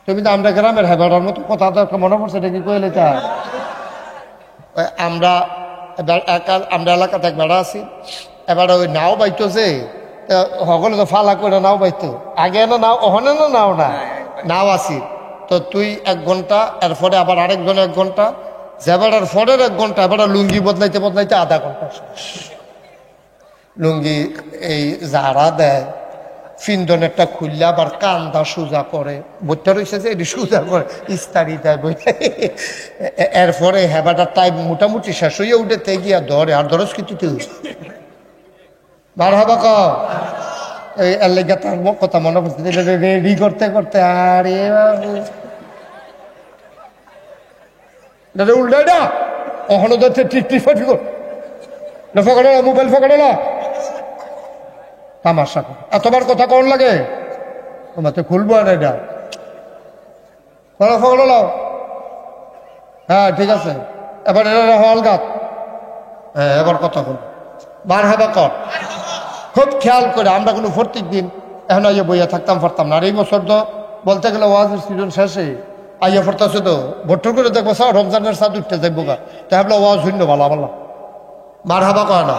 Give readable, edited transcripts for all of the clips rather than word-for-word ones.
তুমি তো আমরা গ্রামের হেবাটার মতো কথা তো মনে পড়ছে, এটা কি কইলে তা আমরা আমরা এলাকাতে এক বেড়া আছি, এবার ওই নাও বাইতো যে সকলে তো ফালা করে নাও বাইতো, আগে না নাও ওখানে না নাও না নাও আসি। তো তুই 1 ঘন্টা, এরপরে আবার আরেকজন 1 ঘন্টা, যেবারের পরের 1 ঘন্টা, এবার লুঙ্গি বদলাইতে বদলাইতে আধা ঘন্টা লুঙ্গি এই যারা দেয় ফিন্দনেরটা খুললে আবার কান্দা সোজা করে, বইটা রয়েছে যে এটি সোজা করে ইস্তারি দেয় বইটা। এরপরে হেবাটার টাইম মোটামুটি শেষ হইয়া উঠেতে গিয়া ধরে আর ধরস কিন্তু তুই বার হবা ক এই এর লেগে তার কথা মনে পড়ছে, রেডি করতে করতে আরে উল্টা ওখানে ধরছে টিক টিক ফাটি ফকড়ে মোবাইল ফকড়ে না তামাশা এতবার কথা কর লাগে তোমার তো খুলবো আর এটা ফকড়ে লাও। হ্যাঁ ঠিক আছে, এবার এটা হল গাত। হ্যাঁ এবার কথা বল, বার হাবা কর। খুব খেয়াল করে, আমরা কোনো প্রত্যেক দিন এখন আইয়া বইয়া থাকতাম পারতাম না। আর এই বছর তো বলতে গেলে ওয়াজের সিজন শেষে আইয়া পড়তেছে, তো ভোট্টর করে দেখবো স্যার রমজানের সাথে উঠতে যাইব গা, তাই ভাবলো ওয়াজ শূন্য ভালো ভালো বার হাবা কয় না।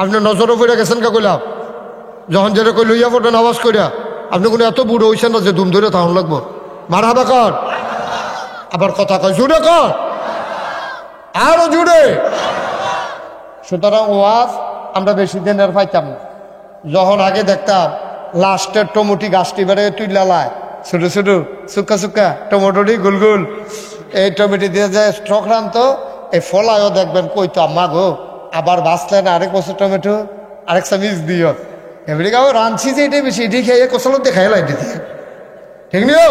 আপনি নজরও পড়ে গেছেন কে কইলাম, যখন যেটা কই লইয়া পড়বেন আওয়াজ করিয়া, আপনি কোনো এত বুড়ো হইছেন না যে ধুম ধরে তাহলে লাগবো। বার হাবা কর, আবার কথা কয় জুড়ে কর, আরো জুড়ে। সুতরাং ওয়াজ আমরা বেশি দিন আর পাইতাম না। যখন আগে দেখতাম লাস্টের টমেটো গাছটি বেড়ে তুইলা লায় ছোট ছোট সুক্কা সুক্কা টমেটোটি গোল গোল, এই টমেটো দিয়ে যায় স্ট্রক্রান্ত এই ফলায়ও দেখবেন কইতো আম্মা গো আবার বাঁচলেন আরেক বছর টমেটো আরেক চামিচ দিও, এমনি গাও রাঁধছি যে এটাই বেশি এটি খেয়ে কোসালত দেখাই লাই দিতে, ঠিক নিও।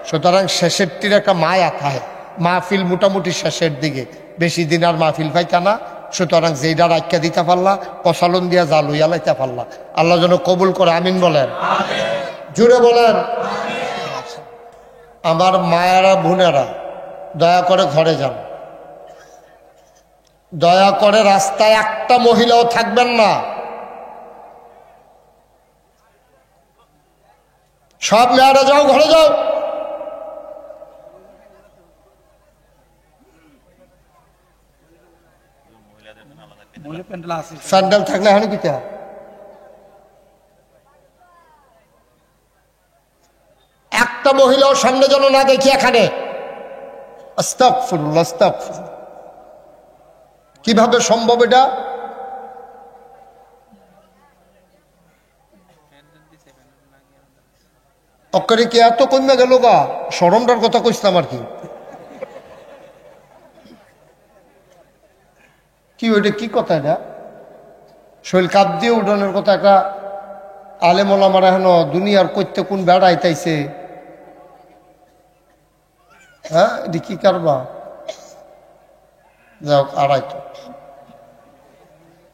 সুতরাং শেষেরটির একটা মায়া থাকে, মাহফিল মোটামুটি শেষের দিকে, বেশি দিন আর মাহফিল পাইতা না। সুতরাং যেইটা রাখিয়া দিতে পারলা, কসালন দিয়া জাল হইয়া লাইতে পারলা, আল্লাহ যেন কবুল করে, আমিন বলেন, জুড়ে বলেন। আমার মায়েরা বোনেরা দয়া করে ঘরে যান, দয়া করে রাস্তায় একটা মহিলাও থাকবেন না, সব মেয়েরা যাও ঘরে যাও। স্যান্ডেল থাকলে এখন কি একটা মহিলাও সামনে যেন না দেখি এখানে। আস্তাগফিরুল্লাহ, আস্তাগফিরুল্লাহ। কিভাবে সম্ভব এটা? অক্কারে কি এত কমে গেল গা, শরমটার কথা কইছিলাম আর কি। কি ওইটা কি কথা, এটা শৈল কাপ দিয়ে উঠানোর কথা। একটা আলেমোলামারা হেন দুনিয়ার কইতে কোন বেড়া আইতাইছে, হ্যাঁ এটি কি কারবা। যাও আড়াইতো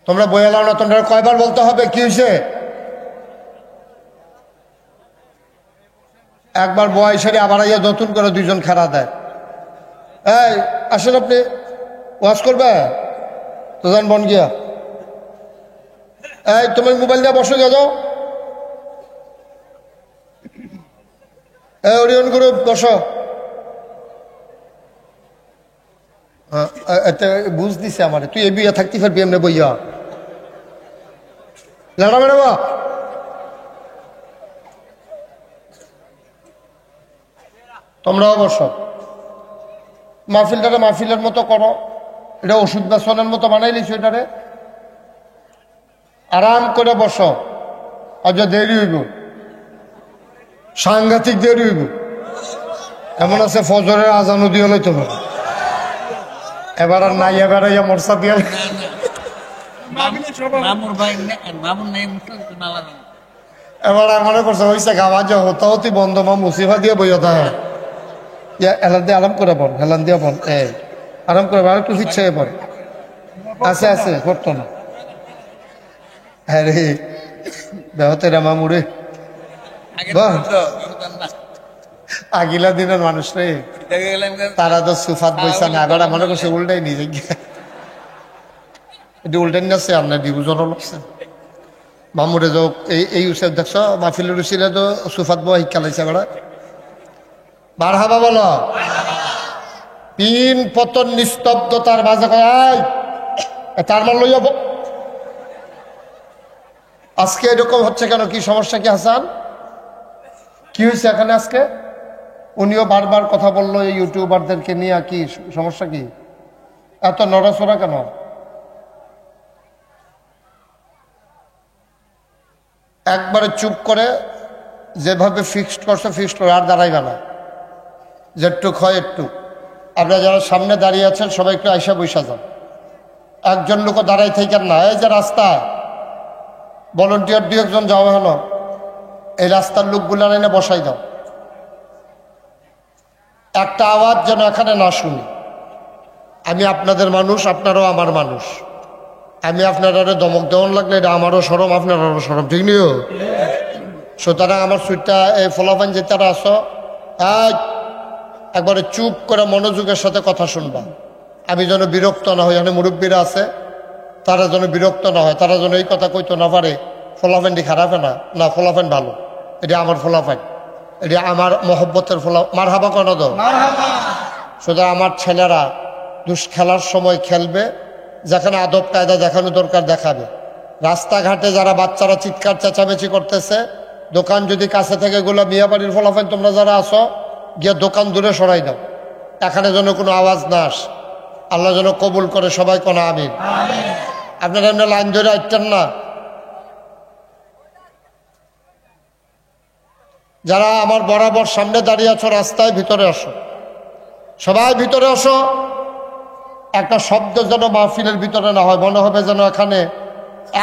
তোমরা বইয়া লাও না, তোমরা কয়বার বলতে হবে কি হয়েছে? একবার বয় সেরে আবার আইয়া নতুন করে 2 জন খাড়া দেয়। এই আসেন আপনি ওয়াজ করবে তো যান বন গিয়া, এই তোমার মোবাইল দিয়ে বসে যাও, ওরিয়ন করে বসো। বুঝ দিছে আমার, তুই এ বিয়ে থাকতে পারবি এমনি বইয়া লাড়া বেড়াবা। তোমরাও বসো, মাহফিলটারে মাহফিলের মতো করো, এটা ওষুধ বেসনের মতো বানাই লিছো, এটারে আরাম করে বসো। আজ দেরি হইব, সাংঘাতিক দেরি হইব, এমন আছে ফজরের আজানও দিয়ে লইতে পারে। এবার আর নাই, এবার মরসা দিয়ে এবার মনে করছে হয়েছে গাওয়াজ হতা হতি বন্ধ, মা মুসিফা দিয়ে বইয়া থাকে হেলান দিয়ে আরাম করে বল, হেলান দিয়ে বল, আরাম করে আর একটু ফিচ্ছে বল। আছে আছে করতো না, হ্যাঁ রে বেহতেরা মামুরে আগিলা দিনের মানুষ রে, তারা তো সুফাত বইসা না, এবার মনে করছে উল্টাই নিজে গিয়ে এটি উল্টাই যাচ্ছে, আপনার ডিভিশনও লাগছে মামুরে যোগ এই উৎসব দেখছ মাহফিলের উচিলে তো সুফাত বই শিক্ষালাইছে বেড়া বার হাবা বলো পিন পতন নিস্তব্ধতার মাঝে কয় তার মান লইয়া আজকে এরকম হচ্ছে কেন? কি সমস্যা কি হাসান? কি হয়েছে এখানে আজকে? উনিও বারবার কথা বললো এই ইউটিউবারদেরকে নিয়ে, কি সমস্যা? কি এত নড়াচড়া কেন? একবারে চুপ করে যেভাবে ফিক্সড করছে ফিক্সড করে আর দাঁড়াইবে না, যেটুক হয় একটু। আপনারা যারা সামনে দাঁড়িয়ে আছেন সবাই একটু আইসা বৈশা যান, একজন লোকও দাঁড়াই থাকেন না। এই যে রাস্তা ভলেন্টিয়ার দু একজন যাওয়া হলো, এই রাস্তার লোকগুলা এনে বসাই দাও, একটা আওয়াজ যেন এখানে না শুনি। আমি আপনাদের মানুষ, আপনারাও আমার মানুষ। আমি আপনারা দমক দেওয়ান লাগলে এটা আমারও সরম, আপনারাও সরম, ঠিক নিও। সুতরাং আমার সুইটটা এই ফলাফান যে তারা আসো একবারে চুপ করে মনোযোগের সাথে কথা শুনবা। আমি যেন বিরক্ত না হই, এখানে মুরব্বীরা আছে তারা যেন বিরক্ত না হয়, তারা যেন এই কথা কইতো না পারে ফলাফানটি খারাপ না, ফলাফান ভালো, এটা আমার ফলাফান, এটা আমার মহব্বতের ফলা। মার হাবা কেন দো? সুতরাং আমার ছেলেরা খেলার সময় খেলবে, যেখানে আদব কায়দা দেখানো দরকার দেখাবে। রাস্তাঘাটে যারা বাচ্চারা চিৎকার চেঁচামেচি করতেছে, দোকান যদি কাছে থেকে এগুলো মিয়াবাড়ির ফলাফল তোমরা যারা আসো গিয়ে দোকান দূরে সরাই দাও, এখানে যেন কোনো আওয়াজ না আসে। আল্লাহ যেন কবুল করে, সবাই কোন আমিন। আপনারা এমনি লাইন ধরে আসতেন না। যারা আমার বরাবর সামনে দাঁড়িয়ে আছো রাস্তায় ভিতরে আসো, সবাই ভিতরে আসো। একটা শব্দ যেন মাহফিলের ভিতরে না হয়, মনে হবে যেন এখানে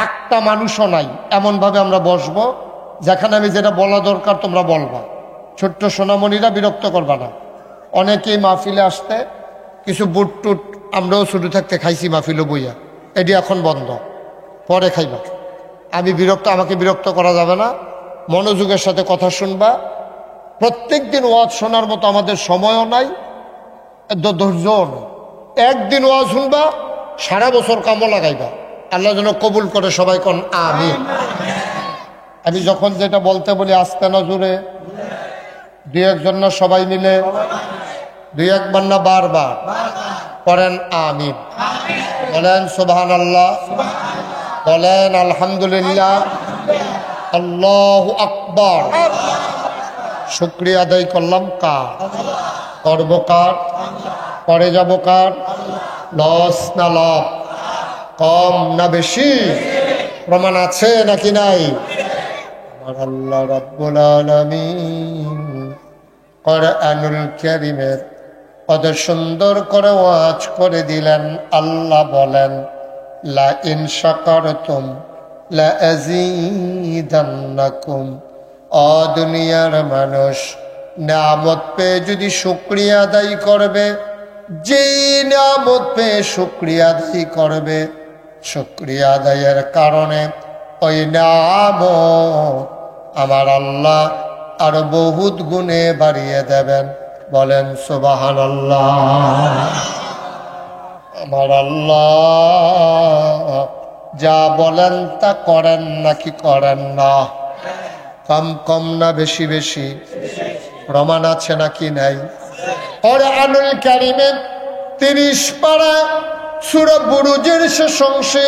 একটা মানুষও নাই। এমনভাবে আমরা বসবো যেখানে আমি যেটা বলা দরকার তোমরা বলবা। ছোট্ট সোনামণিরা বিরক্ত করবা না। অনেকেই মাহফিলে আসতে কিছু বুট টুট আমরাও শুরু থাকতে খাইছি মাহফিলে বইয়া, এটি এখন বন্ধ, পরে খাইবা। আমাকে বিরক্ত করা যাবে না, মনোযোগের সাথে কথা শুনবা। প্রত্যেক দিন ওয়াজ শোনার মতো আমাদের সময়ও নাই, ধৈর্যও নাই। একদিন ওয়াজ শুনবা, সারা বছর কামও লাগাইবা। আল্লাহ যেন কবুল করে, সবাই কোন আমিন। আমি যখন যেটা বলতে বলি আস্তে না জোরে, দুই একজন না সবাই মিলে, দুই একবার না বারবার করেন আমিন। বলেন সুবহানাল্লাহ, বলেন আলহামদুলিল্লাহ, আল্লাহু আকবার। শুকরিয়া আদায় করলাম কার? করব কার? করে যাব কার? লস না লাভ? কম না বেশি? প্রমাণ আছে নাকি নাই? আমার আল্লাহ রাব্বুল আলামিন কোরআনুল কারীমের কত সুন্দর করে ওয়াজ করে দিলেন। আল্লাহ বলেন, লা ইন শাকারতুম লা আযীদান্নাকুম। ও দুনিয়ার মানুষ, নিয়ামত পেয়ে যদি শুকরিয়া আদায় করবে, যেই নিয়ামত পেয়ে শুকরিয়া আদায় করবে, শুকরিয়া আদায়ের কারণে ওই নিয়ামত আমার আল্লাহ আরো বহুত গুণে বাড়িয়ে দেবেন। বলেন সুবহানাল্লাহ। আমার আল্লাহ যা বলেন তা করেন নাকি করেন না? কম কম না বেশি বেশি? প্রমাণ আছে নাকি নাই? কোরআনুল কারীমে 30 পারা সূরা বুরুজের শেষ অংশে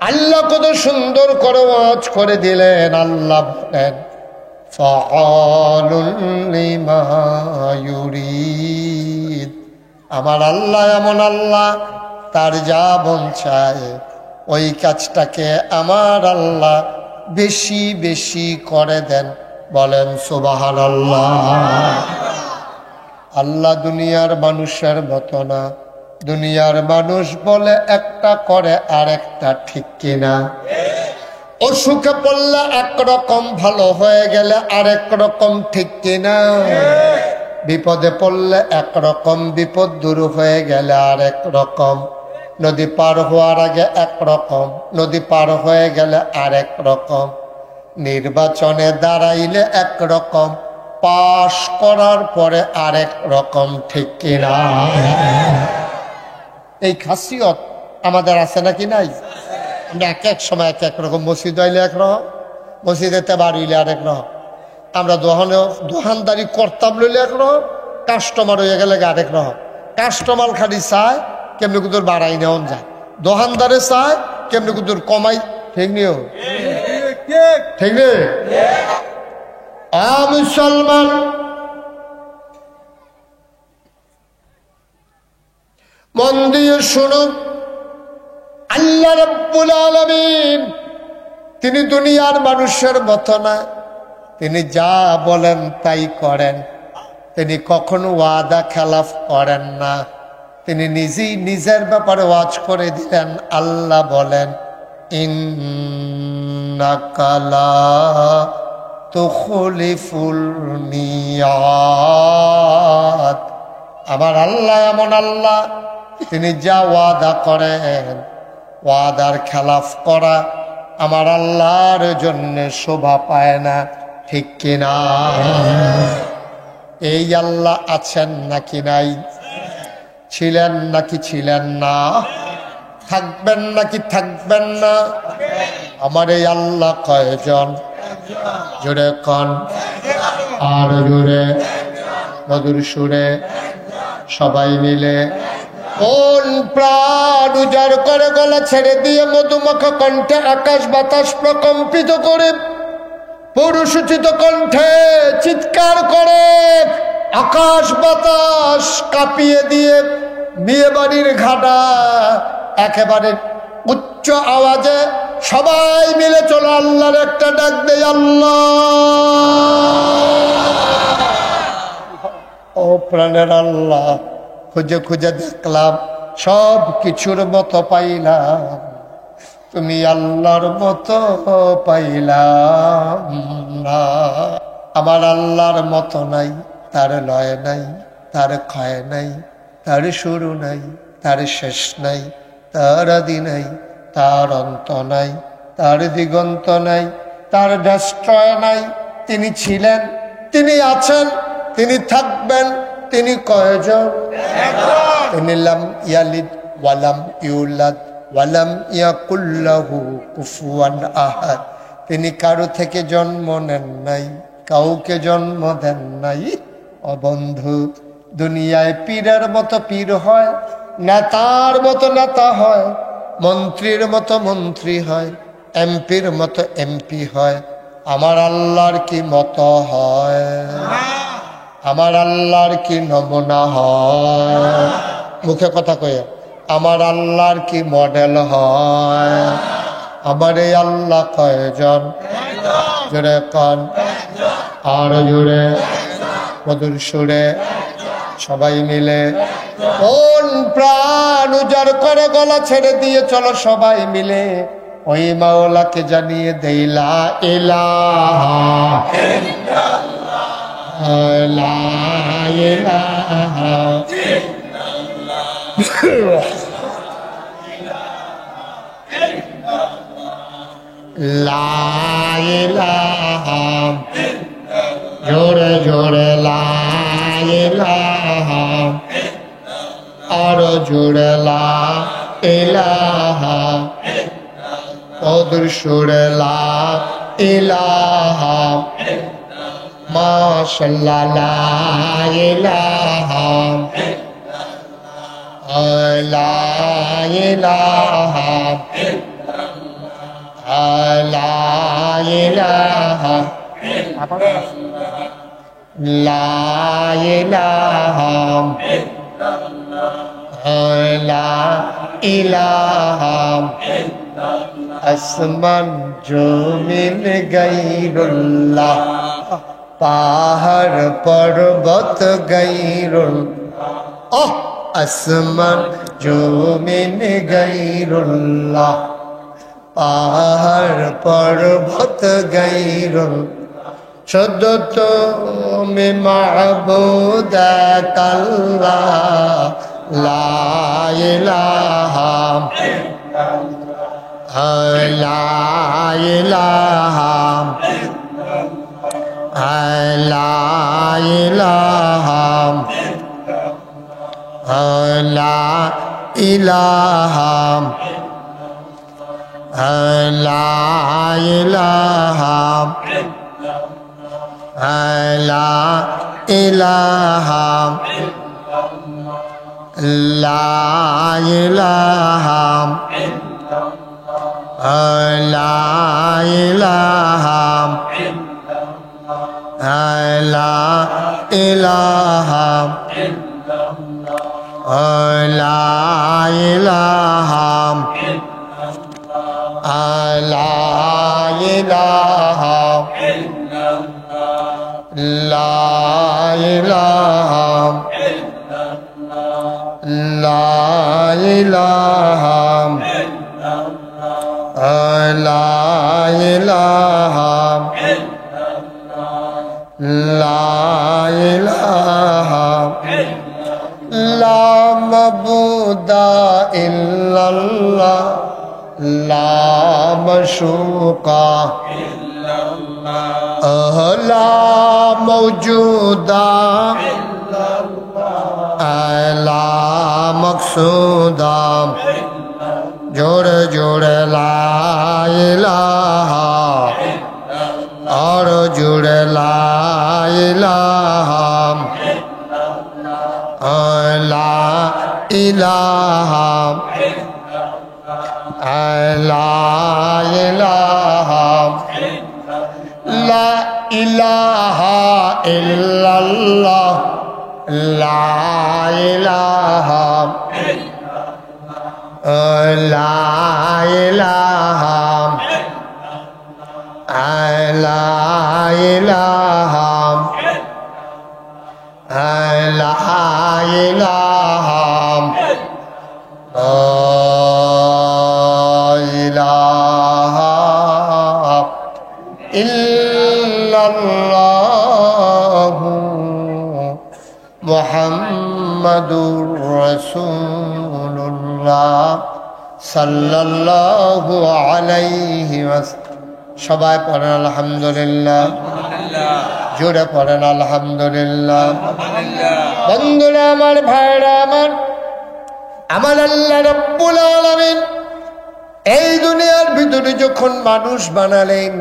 আল্লাহ কত সুন্দর করে ওয়াজ করে দিলেন। আল্লাহ বলেন, ফাআলুল লিমা ইউরিদ। আমার আল্লাহ এমন আল্লাহ, তার যা মন চায় ওই কাজটাকে আমার আল্লাহ বেশি বেশি করে দেন। বলেন সুবহানাল্লাহ। আল্লাহ দুনিয়ার মানুষের মতো না। দুনিয়ার মানুষ বলে একটা করে আর একটা, ঠিক কিনা? অসুখে পড়লে একরকম, ভালো হয়ে গেলে আরেক রকম, ঠিক কিনা? বিপদে পড়লে একরকম, বিপদ দূর হয়ে গেলে আরেক রকম। নদী পার হওয়ার আগে একরকম, নদী পার হয়ে গেলে আরেক রকম। নির্বাচনে দাঁড়াইলে একরকম, পাশ করার পরে আরেক রকম, ঠিক কিনা? এই খাসিয়ত আমাদের আছে নাকি নাই? আমরা এক এক সময় এক এক রকম, মসজিদ হইলে একরকম, মসজিদেতে বাড়ি হইলে আরেক রকম। আমরা দোকানদারি করতাম লইলে একরকম, কাস্টমার হয়ে গেলে আরেক রকম। কাস্টমার খালি চায় কেমনি কুদুর বাড়াই নেওয়া যায়, দোকানদারে চায় কেমনি কুদুর কমাই। ঠিক নিও, ঠিক নেই? মুসলমান, মন দিয়ে শুনুন, আল্লাহ রাব্বুল আলামিন তিনি দুনিয়ার মানুষের মতো না। তিনি যা বলেন তাই করেন। তিনি কখনো ওয়াদা খেলাফ করেন না। তিনি নিজেই নিজের ব্যাপারে ওয়াজ করে দিলেন। আল্লাহ বলেন, ইন্নাকা লা তুখলিফুল মিয়াদ। আমার আল্লাহ এমন আল্লাহ, তিনি যা ওয়াদা করেন, ওয়াদার খেলাফ করা আমার আল্লাহর জন্য শোভা পায় না। ঠিক কিনা? এই আল্লাহ আছেন নাকি নাই? ছিলেন নাকি ছিলেন না? থাকবেন নাকি থাকবেন না? আমার এই আল্লাহ কয়জন? জোরে কন, আর জোরে, মধুর সুরে, সবাই মিলে। কোন প্রাণ উজাড় করে গলা ছেড়ে দিয়ে মধুমাখা কণ্ঠে আকাশ বাতাস প্রকম্পিত করে পুরুষোচিত কণ্ঠে চিৎকার করে আকাশ বাতাস কাঁপিয়ে দিয়ে বিয়ে বাড়ির ঘাটা একেবারে উচ্চ আওয়াজে সবাই মিলে চলো আল্লাহর একটা ডাক দেয়, আল্লাহ। ও প্রাণের আল্লাহ, খুঁজে খুঁজে দেখলাম, সব কিছুর মতো পাইলাম, তুমি আল্লাহর মতো পাইলাম না। আমার আল্লাহর মতো নাই, তার লয় নাই, তার ক্ষয় নাই, তার শুরু নাই, তার শেষ নাই, তার আদি নাই, তার অন্ত নাই, তার দিগন্ত নাই, তার দেশটয় নাই। তিনি ছিলেন, তিনি আছেন, তিনি থাকবেন। তিনি কয়জন? তিনি লাম ইয়ালিদ ওয়ালাম ইউলাদ ওয়ালাম ইয়াকুল লাহু কুফুয়ান আহাদ। তিনি কারো থেকে জন্ম নেন নাই, কাউকে জন্ম দেন নাই। ও বন্ধু, দুনিয়ায় পীরের মতো পীর হয়, নেতার মতো নেতা হয়, মন্ত্রীর মতো মন্ত্রী হয়, এমপির মতো এমপি হয়। আমার আল্লাহর কি মতো হয়? আমার আল্লাহর কি নমুনা হয়? মুখে কথা কয়ে, আমার আল্লাহর কি মডেল হয়? আমার এই আল্লাহ কয়জন? জোরে কন, আর জোরে, মধুর সুরে, সবাই মিলে। কোন প্রাণ উজাড় করে গলা ছেড়ে দিয়ে চলো সবাই মিলে ওই মাওলাকে জানিয়ে দেই, লা ইলাহা ইল্লাল্লাহ, লা ইলাহা ইল্লাল্লাহ, লা ইলাহা, জোরে জোরে লা ইলাহা, আরো জোরে লা ইলাহা, মধুর সুরে লা ইলাহা, মাশাআল্লাহ লা ইলাহা, লা ইলাহা, লা ইলাহা, লা ইলাহা, লা ইলাহা, আসমান জমিন গায়রুল্লাহ, পাহাড় পর্বত গায়রুল্লাহ, আসমান জমিন গায়রুল্লাহ, পাহাড় পর্বত গায়রুল্লাহ। শুধু তুমি মাবুদ এক আল্লাহ, লা ইলাহা, লা ইলাহা, লা ইলাহা, লা ইলাহা, লা ইলাহা লা ইলাহা লা ইলাহা লা ইলাহা লা ইলাহা লা ইলাহা লা ইলাহা লা ইলাহা লা ইলাহা লা ইলাহা লা ইলাহা লা মাবুদা ইল্লাল্লাহ লা মাশুকা ইল্লাল্লাহ লা মওজুদা লা মকসুদা जोड़े जोड़े ला इलाहा और जुड़े ला इलाहा ला इलाहा ला इलाहा ला इलाहा इल्लल्लाह ला इलाहा ला इलाहा ला इलाहा ला इलाहा इलाहा इल्लल्लाहु मुहम्मदुर रसूलुल्लाह সাল্লাল্লাহু আলাইহি ওয়াসাল্লাম। সবাই পড়েন আলহামদুলিল্লাহ, জোরে পড়েন আলহামদুলিল্লাহ। বন্ধুরা আমার, ভাইরা আমার, আমার আল্লাহ রাব্বুল আলামিন এই দুনিয়ার ভিতরে যখন মানুষ বানালেন,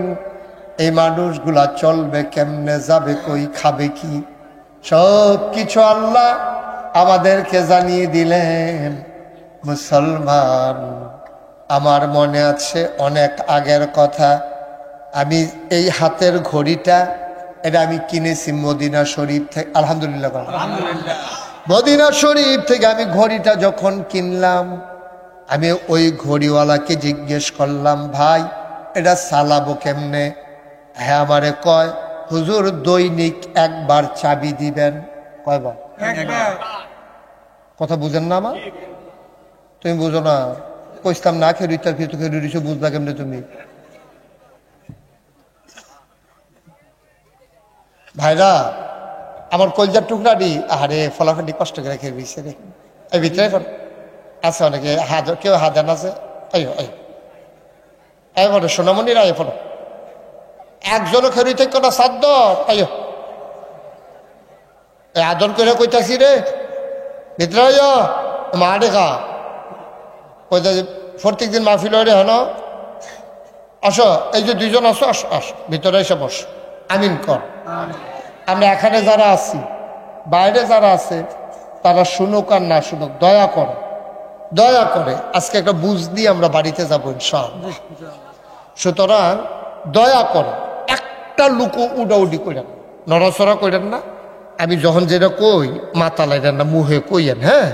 এই মানুষগুলা চলবে কেমনে, যাবে কই, খাবে কি, সব কিছু আল্লাহ আমাদেরকে জানিয়ে দিলেন। মুসলমান, আমার মনে আছে অনেক আগের কথা, আমি এই হাতের ঘড়িটা এটা আমি কিনেছি মদিনা শরীফ থেকে। আলহামদুলিল্লাহ, মদিনা শরীফ থেকে আমি ঘড়িটা যখন কিনলাম, আমি ওই ঘড়িওয়ালাকে জিজ্ঞেস করলাম, ভাই এটা চালাবো কেমনে? হ্যাঁ, আমারে কয়, হুজুর দৈনিক একবার চাবি দিবেন। কয়বার? কথা বুঝেন না আমার? তুমি বুঝো না? কইতাম না খেরুইতার ভিতরে খেরুইছে, বুঝবা কেমনে তুমি? ভাইরা আমার কলজার টুকরাটি, আরে ফলাফাটি কষ্ট করে খেরুইছে রে। এই ভিতরে আছে অনেকে, কেউ হাজার আছে। এই ফটো সোনামণিরা, এই ফটো একজনও খেরুইতে কটা সাধ্য। আদর করে কইতাছি রে, ভিতরে মা দেখা প্রত্যেক দিন মাহফিল রে। হন আসো, এই যে দুইজন আসো, আসো আসো, ভিতরে এসে বস, আমিন কর। আমরা এখানে যারা আছি, বাইরে যারা আছে, তারা শুনুক আর না শুনুক, দয়া করে, দয়া করে আজকে একটা বুঝ দিয়ে আমরা বাড়িতে যাবো ইনশাআল্লাহ। সুতরাং দয়া করে একটা লুকো উডাউডি করেন, নড়াচড়া করেন না। আমি যখন যেটা কই মাথা লাইলেন না, মুহে কইয়েন। হ্যাঁ,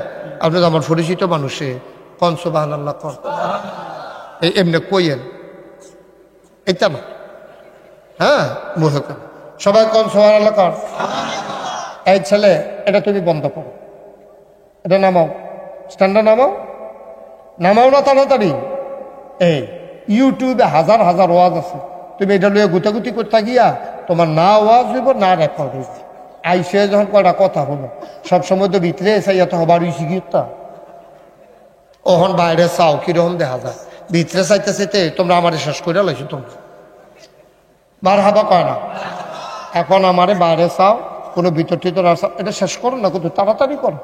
আপনি তো আমার পরিচিত মানুষে কন সুবহানাল্লাহ কর, এই এমনি কইয়েন, এটা না। হ্যাঁ, মুহে কর, সবাই কন সুবহানাল্লাহ কর। এই ছেলে, এটা তুমি বন্ধ করো, এটা নামাও, স্ট্যান্ডে নামাও, নামাও না তাড়াতাড়ি। এই ইউটিউবে হাজার হাজার ওয়াজ আছে, তুমি এটা লইয়া গুতাগুতি করতে গিয়া তোমার না ওয়াজ হইব না রেকর্ড হইব। আইসে যখন কয়টা কথা হলো, সবসময় তো ভিতরে এসে তো হবার শিখিতা, ওখন বাইরে চাও কিরকম দেখা যায়, ভিতরে চাইতে চাইতে তোমরা আমারে শেষ করে লাইছো। তোমরা মার হাবা কয় না, এখন আমারে বাইরে চাও, কোনো ভিতর টিতর আসা, এটা শেষ করো না, কিন্তু তাড়াতাড়ি করো।